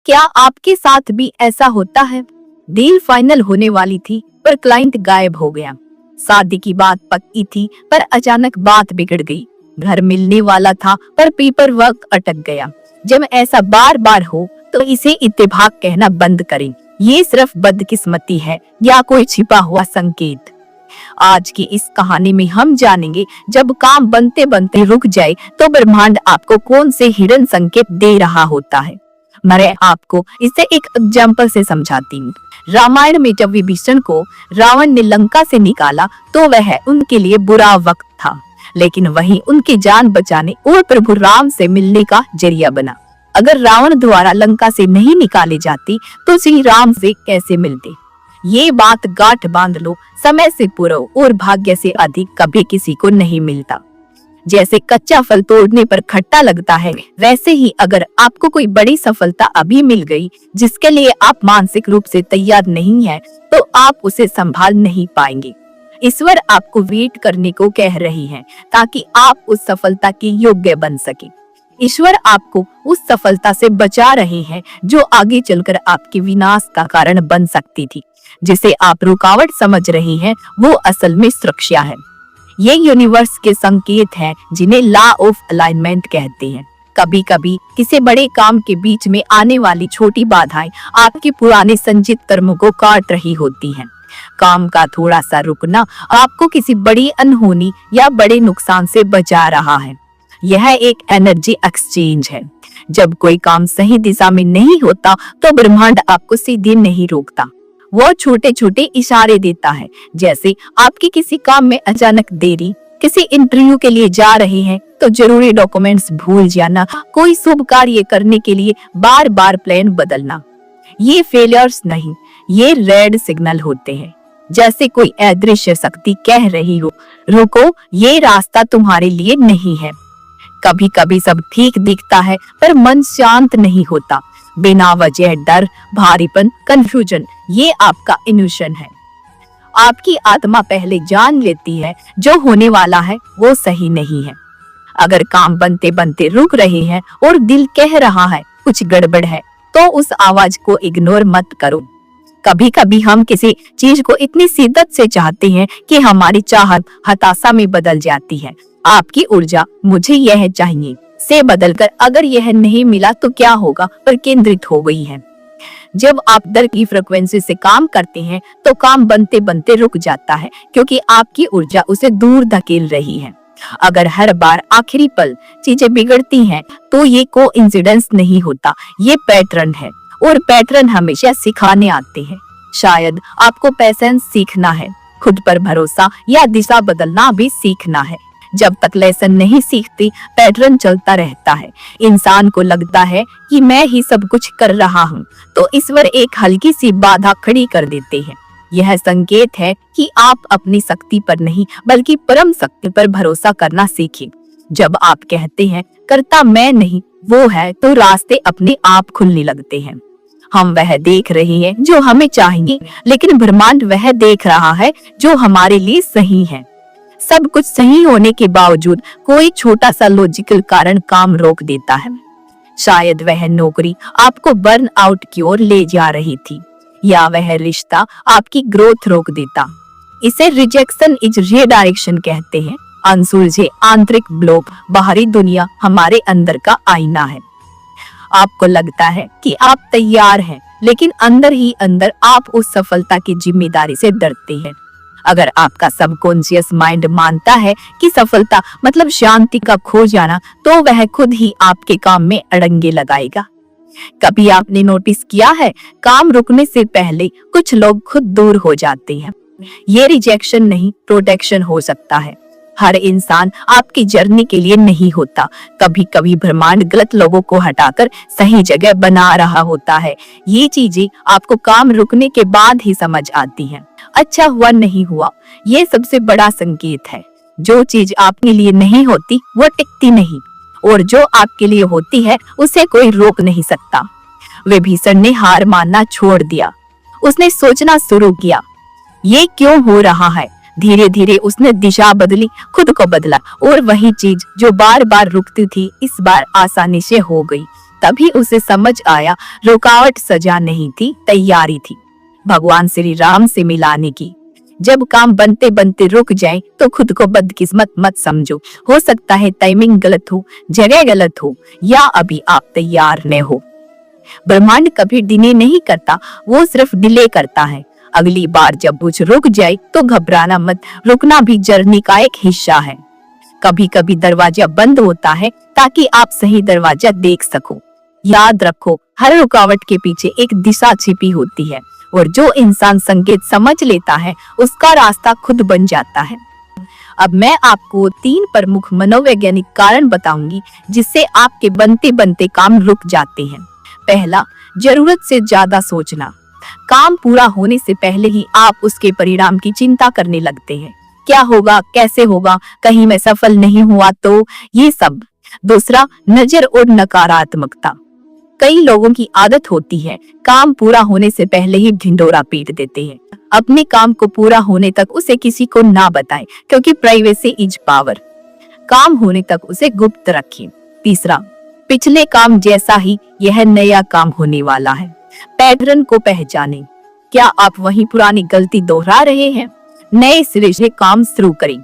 क्या आपके साथ भी ऐसा होता है? डील फाइनल होने वाली थी पर क्लाइंट गायब हो गया। शादी की बात पक्की थी पर अचानक बात बिगड़ गई। घर मिलने वाला था पर पेपर वर्क अटक गया। जब ऐसा बार बार हो तो इसे इत्तेफाक कहना बंद करें। ये सिर्फ बदकिस्मती है या कोई छिपा हुआ संकेत। आज की इस कहानी में हम जानेंगे जब काम बनते बनते रुक जाए तो ब्रह्मांड आपको कौन से हिडन संकेत दे रहा होता है। मैं आपको इसे एक एग्जाम्पल से समझाती हूँ। रामायण में जब विभीषण को रावण ने लंका से निकाला तो वह उनके लिए बुरा वक्त था, लेकिन वही उनकी जान बचाने और प्रभु राम से मिलने का जरिया बना। अगर रावण द्वारा लंका से नहीं निकाले जाती तो श्री राम से कैसे मिलते? ये बात गांठ बांध लो, समय से पूर्व और भाग्य से अधिक कभी किसी को नहीं मिलता। जैसे कच्चा फल तोड़ने पर खट्टा लगता है, वैसे ही अगर आपको कोई बड़ी सफलता अभी मिल गई जिसके लिए आप मानसिक रूप से तैयार नहीं हैं, तो आप उसे संभाल नहीं पाएंगे। ईश्वर आपको वेट करने को कह रही है ताकि आप उस सफलता के योग्य बन सके। ईश्वर आपको उस सफलता से बचा रहे हैं जो आगे चलकर आपके विनाश का कारण बन सकती थी। जिसे आप रुकावट समझ रहे हैं वो असल में सुरक्षा है। ये यूनिवर्स के संकेत हैं जिन्हें लॉ ऑफ अलाइनमेंट कहते हैं। कभी कभी किसी बड़े काम के बीच में आने वाली छोटी बाधाएं आपके पुराने संचित कर्मों को काट रही होती हैं। काम का थोड़ा सा रुकना आपको किसी बड़ी अनहोनी या बड़े नुकसान से बचा रहा है। यह एक एनर्जी एक्सचेंज है। जब कोई काम सही दिशा में नहीं होता तो ब्रह्मांड आपको सीधे नहीं रोकता, वो छोटे छोटे इशारे देता है। जैसे आपकी किसी काम में अचानक देरी, किसी इंटरव्यू के लिए जा रहे हैं तो जरूरी डॉक्यूमेंट्स भूल जाना, कोई शुभ कार्य करने के लिए बार बार प्लान बदलना। ये फेलियर्स नहीं, ये रेड सिग्नल होते हैं। जैसे कोई अदृश्य शक्ति कह रही हो, रुको, ये रास्ता तुम्हारे लिए नहीं है। कभी कभी सब ठीक दिखता है पर मन शांत नहीं होता। बिना वजह डर, भारीपन, कंफ्यूजन, ये आपका इल्यूशन है। आपकी आत्मा पहले जान लेती है जो होने वाला है वो सही नहीं है। अगर काम बनते बनते रुक रहे हैं और दिल कह रहा है कुछ गड़बड़ है, तो उस आवाज को इग्नोर मत करो। कभी कभी हम किसी चीज को इतनी शिद्दत से चाहते हैं कि हमारी चाहत हताशा में बदल जाती है। आपकी ऊर्जा मुझे यह चाहिए से बदलकर अगर यह नहीं मिला तो क्या होगा पर केंद्रित हो गई है। जब आप डर की फ्रीक्वेंसी से काम करते हैं तो काम बनते बनते रुक जाता है क्योंकि आपकी ऊर्जा उसे दूर धकेल रही है। अगर हर बार आखिरी पल चीजें बिगड़ती हैं तो ये कोइंसिडेंस नहीं होता, ये पैटर्न है और पैटर्न हमेशा सिखाने आते हैं। शायद आपको पेशेंस सीखना है, खुद पर भरोसा या दिशा बदलना भी सीखना है। जब तक लेसन नहीं सीखती पैटर्न चलता रहता है। इंसान को लगता है कि मैं ही सब कुछ कर रहा हूँ, तो ईश्वर एक हल्की सी बाधा खड़ी कर देते हैं। यह संकेत है कि आप अपनी शक्ति पर नहीं बल्कि परम शक्ति पर भरोसा करना सीखें। जब आप कहते हैं करता मैं नहीं वो है, तो रास्ते अपने आप खुलने लगते हैं। हम वह देख रहे हैं जो हमें चाहिए, लेकिन ब्रह्मांड वह देख रहा है जो हमारे लिए सही है। सब कुछ सही होने के बावजूद कोई छोटा सा लॉजिकल कारण काम रोक देता है। शायद वह नौकरी आपको बर्न आउट की ओर ले जा रही थी, या वह रिश्ता आपकी ग्रोथ रोक देता। इसे रिजेक्शन इज रीडायरेक्शन कहते हैं। अनसुलझे आंतरिक ब्लॉक बाहरी दुनिया हमारे अंदर का आईना है। आपको लगता है कि आप तैयार हैं, लेकिन अंदर ही अंदर आप उस सफलता की जिम्मेदारी से डरते हैं। अगर आपका सबकॉन्शियस माइंड मानता है कि सफलता मतलब शांति का खो जाना, तो वह खुद ही आपके काम में अड़ंगे लगाएगा। कभी आपने नोटिस किया है काम रुकने से पहले कुछ लोग खुद दूर हो जाते हैं। ये रिजेक्शन नहीं, प्रोटेक्शन हो सकता है। हर इंसान आपकी जर्नी के लिए नहीं होता। कभी कभी ब्रह्मांड गलत लोगों को हटाकर सही जगह बना रहा होता है। ये चीजें आपको काम रुकने के बाद ही समझ आती हैं। अच्छा हुआ नहीं हुआ, ये सबसे बड़ा संकेत है। जो चीज आपके लिए नहीं होती वो टिकती नहीं, और जो आपके लिए होती है उसे कोई रोक नहीं सकता। विभीषण ने हार मानना छोड़ दिया। उसने सोचना शुरू किया, ये क्यों हो रहा है। धीरे धीरे उसने दिशा बदली, खुद को बदला, और वही चीज जो बार बार रुकती थी इस बार आसानी से हो गई। तभी उसे समझ आया रुकावट सजा नहीं थी, तैयारी थी भगवान श्री राम से मिलाने की। जब काम बनते बनते रुक जाए तो खुद को बदकिस्मत मत समझो। हो सकता है टाइमिंग गलत हो, जगह गलत हो, या अभी आप तैयार न हो। ब्रह्मांड कभी डिले नहीं करता, वो सिर्फ डिले करता है। अगली बार जब कुछ रुक जाए तो घबराना मत, रुकना भी जर्नी का एक हिस्सा है। कभी कभी दरवाजा बंद होता है ताकि आप सही दरवाजा देख सको। याद रखो, हर रुकावट के पीछे एक दिशा छिपी होती है, और जो इंसान संकेत समझ लेता है उसका रास्ता खुद बन जाता है। अब मैं आपको 3 प्रमुख मनोवैज्ञानिक कारण बताऊंगी जिससे आपके बनते बनते काम रुक जाते हैं। पहला, जरूरत से ज्यादा सोचना। काम पूरा होने से पहले ही आप उसके परिणाम की चिंता करने लगते हैं। क्या होगा, कैसे होगा, कहीं मैं सफल नहीं हुआ तो, ये सब। दूसरा, नजर और नकारात्मकता। कई लोगों की आदत होती है काम पूरा होने से पहले ही ढिंढोरा पीट देते हैं। अपने काम को पूरा होने तक उसे किसी को ना बताएं, क्योंकि प्राइवेसी इज पावर। काम होने तक उसे गुप्त रखें। तीसरा, पिछले काम जैसा ही यह नया काम होने वाला है। पैटर्न को पहचानें। क्या आप वही पुरानी गलती दोहरा रहे हैं? नए सिरे से काम शुरू करें।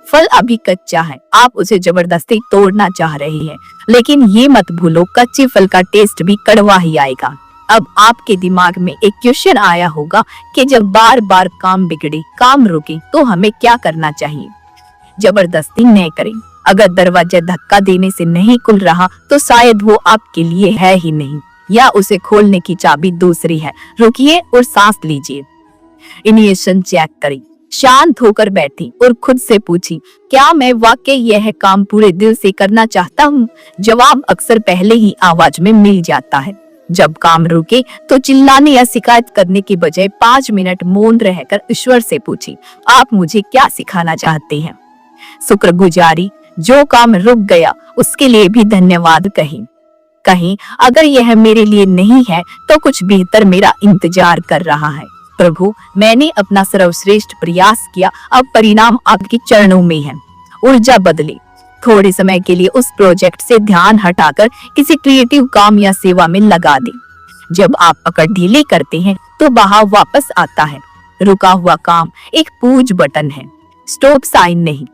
फल अभी कच्चा है, आप उसे जबरदस्ती तोड़ना चाह रहे हैं, लेकिन ये मत भूलो कच्चे फल का टेस्ट भी कड़वा ही आएगा। अब आपके दिमाग में एक क्वेश्चन आया होगा कि जब बार बार काम बिगड़े, काम रुके, तो हमें क्या करना चाहिए? जबरदस्ती न करें। अगर दरवाजा धक्का देने से नहीं खुल रहा तो शायद वो आपके लिए है ही नहीं, या उसे खोलने की चाबी दूसरी है। रुकिए और सांस लीजिए। इनिशिएशन चेक करें। शांत होकर बैठी और खुद से पूछी, क्या मैं वाकई यह काम पूरे दिल से करना चाहता हूँ? जवाब अक्सर पहले ही आवाज में मिल जाता है। जब काम रुके तो चिल्लाने या शिकायत करने की बजाय 5 मिनट मौन रहकर ईश्वर से पूछी, आप मुझे क्या सिखाना चाहते हैं? शुक्रगुजारी। जो काम रुक गया उसके लिए भी धन्यवाद कहीं अगर यह मेरे लिए नहीं है तो कुछ बेहतर मेरा इंतजार कर रहा है। प्रभु, मैंने अपना सर्वश्रेष्ठ प्रयास किया, अब परिणाम आपके चरणों में है। ऊर्जा बदले। थोड़े समय के लिए उस प्रोजेक्ट से ध्यान हटाकर किसी क्रिएटिव काम या सेवा में लगा दें। जब आप पकड़ ढीली करते हैं तो बहाव वापस आता है। रुका हुआ काम एक पूज बटन है, स्टॉप साइन नहीं।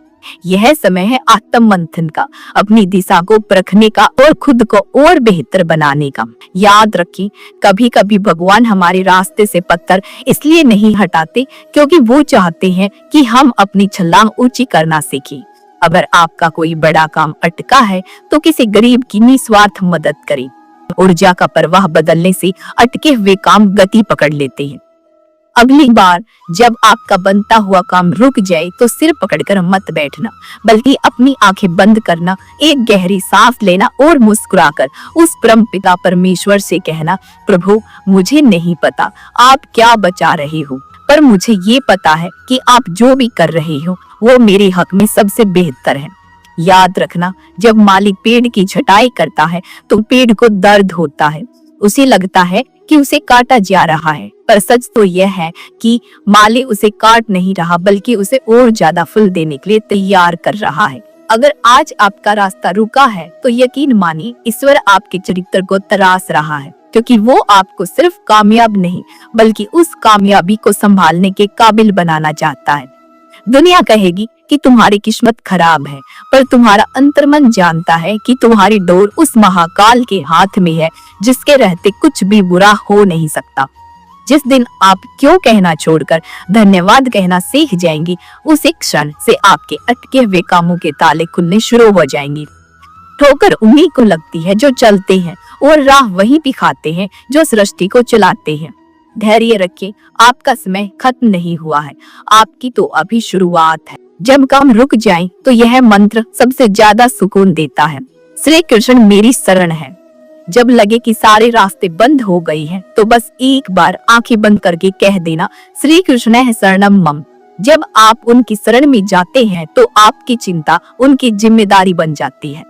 यह समय है आत्म मंथन का, अपनी दिशा को परखने का और खुद को और बेहतर बनाने का। याद रखिए, कभी कभी भगवान हमारे रास्ते से पत्थर इसलिए नहीं हटाते क्योंकि वो चाहते हैं कि हम अपनी छलांग ऊंची करना सीखें। अगर आपका कोई बड़ा काम अटका है तो किसी गरीब की निस्वार्थ मदद करें। ऊर्जा का प्रवाह बदलने से अटके हुए काम गति पकड़ लेते हैं। अगली बार जब आपका बनता हुआ काम रुक जाए तो सिर पकड़कर मत बैठना, बल्कि अपनी आंखें बंद करना, एक गहरी सांस लेना और मुस्कुराकर उस परम पिता परमेश्वर से कहना, प्रभु, मुझे नहीं पता आप क्या बचा रहे हो, पर मुझे ये पता है कि आप जो भी कर रहे हो वो मेरे हक में सबसे बेहतर है। याद रखना, जब मालिक पेड़ की छटाई करता है तो पेड़ को दर्द होता है, उसे लगता है कि उसे काटा जा रहा है, पर सच तो यह है कि माली उसे काट नहीं रहा बल्कि उसे और ज्यादा फल देने के लिए तैयार कर रहा है। अगर आज आपका रास्ता रुका है तो यकीन मानिए ईश्वर आपके चरित्र को तराश रहा है, क्योंकि वो आपको सिर्फ कामयाब नहीं बल्कि उस कामयाबी को संभालने के काबिल बनाना चाहता है। दुनिया कहेगी कि तुम्हारी किस्मत खराब है, पर तुम्हारा अंतर्मन जानता है कि तुम्हारी डोर उस महाकाल के हाथ में है जिसके रहते कुछ भी बुरा हो नहीं सकता। जिस दिन आप क्यों कहना छोड़कर धन्यवाद कहना सीख जाएंगी, उसी क्षण से आपके अटके हुए कामों के ताले खुलने शुरू हो जाएंगी। ठोकर उन्हीं को लगती है जो चलते हैं, और राह वही दिखाते हैं जो सृष्टि को चलाते हैं। धैर्य रखिए, आपका समय खत्म नहीं हुआ है, आपकी तो अभी शुरुआत है। जब काम रुक जाए तो यह मंत्र सबसे ज्यादा सुकून देता है, श्री कृष्ण मेरी शरण है। जब लगे कि सारे रास्ते बंद हो गए हैं तो बस एक बार आंखें बंद करके कह देना, श्री कृष्ण है शरणम मम। जब आप उनकी शरण में जाते हैं तो आपकी चिंता उनकी जिम्मेदारी बन जाती है।